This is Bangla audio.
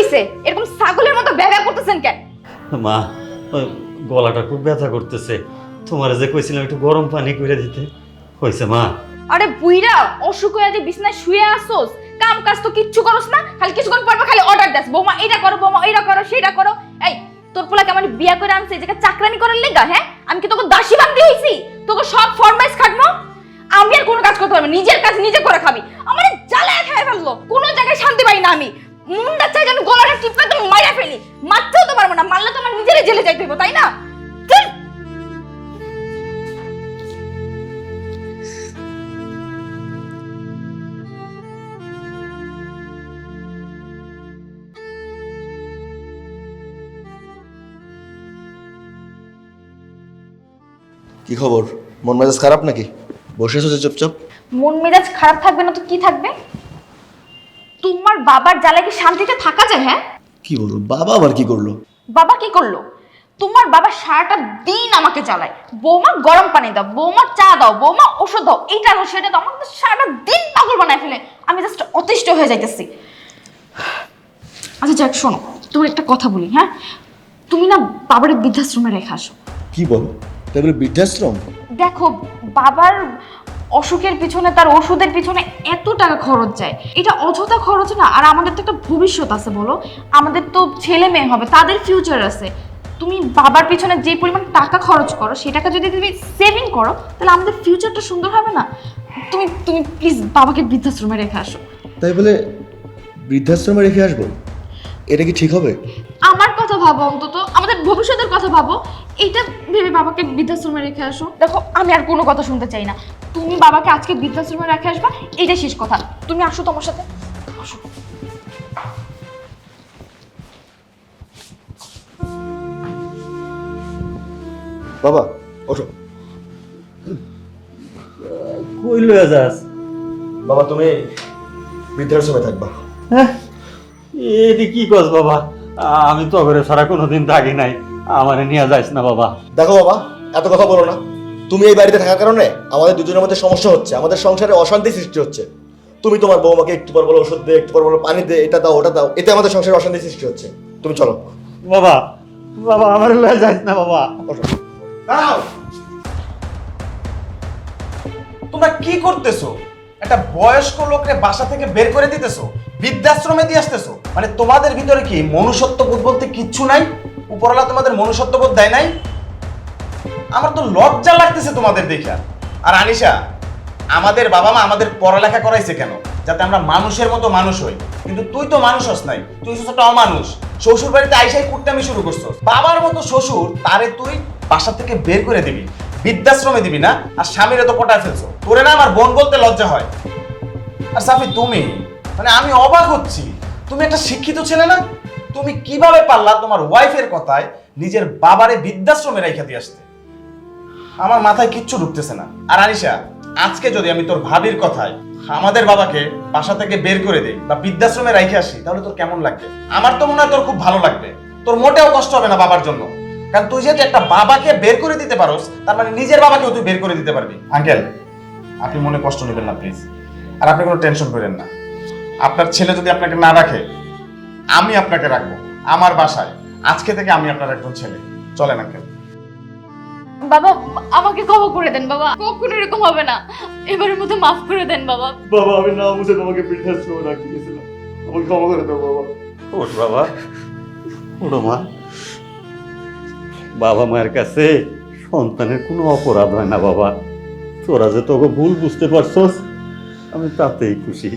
হইছে? এরকম ছাগলের মতো ব্যবহার করতেছেন কেন? মা, ওই গলাটা খুব ব্যথা করতেছে। তোমার যে কইছিলাম একটু গরম পানি করে দিতে, হইছে মা? আরে বুইরা, অসুখ হয়ে যে বিছনায় শুয়ে আসোস, কাম কাজ তো কিচ্ছু করস না, খালি কিছুক্ষণ পর পর খালি অর্ডার দেস, বৌমা এটা করো, বৌমা এইটা করো, সেটা করো। এই তোর পোলাকে আমার বিয়া করে আনছে এই জায়গায় চাকরানি করার লেগা? হ্যাঁ, আমি কি তোকে দাসী বান্দি হইছি? তোকে সব ফরমাইশ খাটবো? আমি আর কোনো কাজ করতে পারবো না, নিজের কাজ নিজে করে খাবি। আমার জ্বালায় খায় ফেললো, কোনো জায়গায় শান্তি পাই না আমি। মুন্ডা চাই যেন গলাটা টিপে তুমি মাইরা ফেলি, মারতেও তো পারবো না, মারলে তো আমার নিজেরই জেলে যাইতে হইব, তাই না? ধ্যাৎ। কি খবর? মন মেজাজ খারাপ নাকি? বসে আছো যে চুপচাপ? মন মেজাজ খারাপ থাকবে না তো কি থাকবে? তোমার বাবার জ্বালায় কি শান্তিতে থাকা যায়? হ্যাঁ, কি বলো, বাবা আবার কি করলো? বাবা কি করলো? তোমার বাবা সারাটা দিন আমাকে জ্বালায়, বৌমা গরম পানি দাও, বৌমা চা দাও, বৌমা ওষুধ দাও, এইটা দাও, সেটা দাও, আমাকে সারাটা দিন পাগল বানায় ফেলে। আমি জাস্ট অতিষ্ঠ হয়ে যাইতেছি। আচ্ছা যাক, শোনো, তোমার একটা কথা বলি। হ্যাঁ, তুমি না বাবার বৃদ্ধাশ্রমে রেখে আসো। কি বলো, তাই বলে বৃদ্ধাশ্রম? দেখো, বাবার অসুখের পিছনে, তার ওষুধের পিছনে এত টাকা খরচ যায়, এটা অযথা খরচ না। আর আমাদের তো একটা ভবিষ্যৎ আছে, বলো, আমাদের তো ছেলে মেয়ে হবে, তাদের ফিউচার আছে। তুমি বাবার পিছনে যে পরিমাণ টাকা খরচ করো, সেটাকে যদি তুমি সেভিং করো, তাহলে আমাদের ফিউচারটা সুন্দর হবে না? তুমি তুমি প্লিজ বাবাকে বৃদ্ধাশ্রমে রেখে আসো। তাই বলে বৃদ্ধাশ্রমে রেখে আসবো? এটা কি ঠিক হবে? আমার কথা ভাবো, অন্তত আমাদের ভবিষ্যতের কথা ভাবো। এইটা ভেবে বাবাকে বৃদ্ধাশ্রমে রেখে আসো। দেখো, আমি আর কোনো কথা শুনতে চাই না। তুমি বাবাকে আজকে বৃদ্ধাশ্রমে রেখে আসবা, এইটা শেষ কথা। তুমি আসো তো আমার সাথে, আসো। বাবা ওঠো। কই লইয়া যাস? বাবা তুমি বৃদ্ধাশ্রমে থাকবা। হ্যাঁ, এদি কি কস বাবা? আমি তো ঘরে সারা কোনোদিন থাকি নাই, আমারে নিয়ে যাইস না বাবা। দেখো বাবা, এত কথা বলো না। তুমি এই বাড়িতে থাকার কারণে আমাদের দুজনের মধ্যে সমস্যা হচ্ছে, আমাদের সংসারে অশান্তি সৃষ্টি হচ্ছে। তুমি তোমার বৌমাকে একটু পর বলো ওষুধ দে, একটু পর বলো পানি দে, এটা দাও ওটা দাও, এতে আমাদের সংসারে অশান্তি সৃষ্টি হচ্ছে। তুমি চলো। বাবা, বাবা আমার লইয়া যাইস না বাবা। ওঠো। দাঁড়াও, তোমরা কি করতেছো? একটা বয়স্ক লোককে বাসা থেকে বের করে দিতেছো, বৃদ্ধাশ্রমে দিয়ে আসতেছো। মানে তোমাদের ভিতরে কি মনুষ্যত্ববোধ বলতে কিচ্ছু নাই? উপরওয়ালা তোমাদের মনুষ্যত্ববোধ দেয় নাই? আমার তো লজ্জা লাগতেছে তোমাদের দেখে। আর আনিশা, আমাদের বাবা মা আমাদের পড়ালেখা করাইছে কেন? যাতে আমরা মানুষের মতো মানুষ হই। কিন্তু তুই তো মানুষ হস নাই, তুই হচ্ছিস একটা অমানুষ। শ্বশুর বাড়িতে আইসাই কুটনামি শুরু করছো। বাবার মতো শ্বশুর, তারে তুই বাসা থেকে বের করে দিবি, বৃদ্ধাশ্রমে দিবি না? আর স্বামীরে তো পটায় ফেলছো। তোরে না আমার বোন বলতে লজ্জা হয়। আর সাফি তুমি, মানে আমি অবাক হচ্ছি, তুমি একটা শিক্ষিত ছেলে না? তুমি কিভাবে পারলা তোমার ওয়াইফের কথায় নিজের বাবারে বৃদ্ধাশ্রমে রেখে দিয়ে আসতে? আমার মাথায় কিচ্ছু ঢুকতেছে না। আর আনিশা, আজকে যদি আমি তোর ভাবির কথায় আমাদের বাবাকে বাসা থেকে বের করে দেই বা বৃদ্ধাশ্রমে রেখে আসি, তাহলে তোর কেমন লাগবে? আমার তো মনে হয় তোর খুব ভালো লাগবে। তোর মোটেও কষ্ট হবে না বাবার জন্য। কারণ তুই যেহেতু একটা বাবাকে বের করে দিতে পারোস, তার মানে নিজের বাবাকেও তুই বের করে দিতে পারবি। আঙ্কেল, আপনি মনে কষ্ট নেবেন না প্লিজ। আর আপনি কোনো টেনশন করেন না। আপনার ছেলে যদি আপনাকে না রাখে, আমি আপনাকে রাখবো আমার বাসায়। আজকে থেকে আমি আপনার একজন ছেলে। চলেন আঙ্কেল। বাবা, আমাকে ক্ষমা করে দেন বাবা, কখনো এরকম হবে না। এবারের মতো মাফ করে দেন বাবা। বাবা আমি না বুঝে তোমাকে বৃদ্ধাশ্রমে রাখতে গেছিলাম, আমাকে ক্ষমা করে দাও বাবা। ওঠ বাবা, ওঠো মা। বাবা মায়ের কাছে সন্তানের কোনো অপরাধ হয় না বাবা। তোরা যে তোকে ভুল বুঝতে পারছস, আমি তাতেই খুশি।